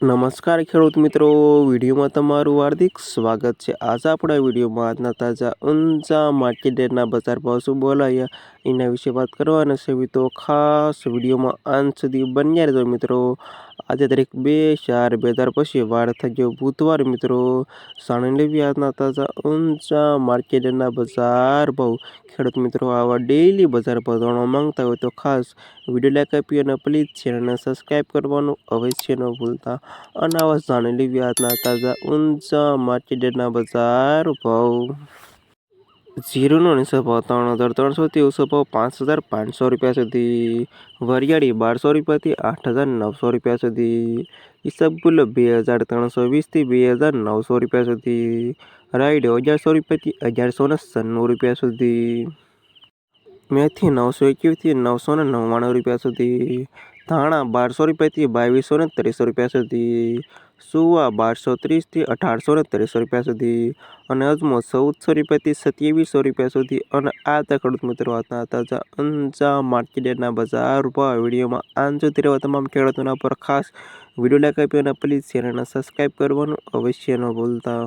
નમસ્કાર ખેડૂત મિત્રો, વિડીયોમાં તમારું હાર્દિક સ્વાગત છે। આજે આપણા વિડીયોમાં આજના તાજા ઊંચા માર્કેટ રેટના બજાર ભાવ શું બોલાયા એના વિશે વાત કરવાના છે। તો ખાસ વિડીયોમાં અંત સુધી બન્યા રહેજો મિત્રો। આજે તારીખ 2/4/2025 વાર થઈ ગયો બુધવાર મિત્રો। જાણી લેવી આજના તાજા ઊંચા માર્કેટ રેટના બજાર ભાવ। ખેડૂત મિત્રો આવા ડેઈલી બજાર ભાવ જાણવા માંગતા હોય તો ખાસ વિડીયો લાઈક આપી અને પ્લીઝ ચેનલને સબસ્ક્રાઈબ કરવાનું અવશ્ય ન ભૂલતા। અને આવા જાણી લેવી આજના તાજા ઊંચા માર્કેટ રેટના બજાર ભાવ। જીરુનો નીચો ભાવ 3,300 થી ઊંચો ભાવ 5,500 રૂપિયા સુધી। વરિયાળી 1,200 રૂપિયાથી 8,900 રૂપિયા સુધી। ઈસબગુલ 2,320 થી 2,900 રૂપિયા સુધી। રાયડો 1,100 રૂપિયાથી 1,196 રૂપિયા સુધી। મેથી 921 થી 999 રૂપિયા સુધી। ધાણા 1,200 રૂપિયાથી 2,230 રૂપિયા સુધી। સુવા 1,230 થી 1,830 રૂપિયા સુધી। અને અજમો 1,400 રૂપિયાથી 2,700 રૂપિયા સુધી। અને આ હતા ખેડૂત મિત્રો આજના તાજા ઊંચા માર્કેટ રેટના બજાર ભાવ। વિડીયોમાં અંત સુધી રહેવા તમામ ખેડૂતોના પર ખાસ વિડીયો લાઈક આપી અને પ્લીઝ ચેનલને સબસ્ક્રાઈબ કરવાનું અવશ્ય ન ભૂલતા।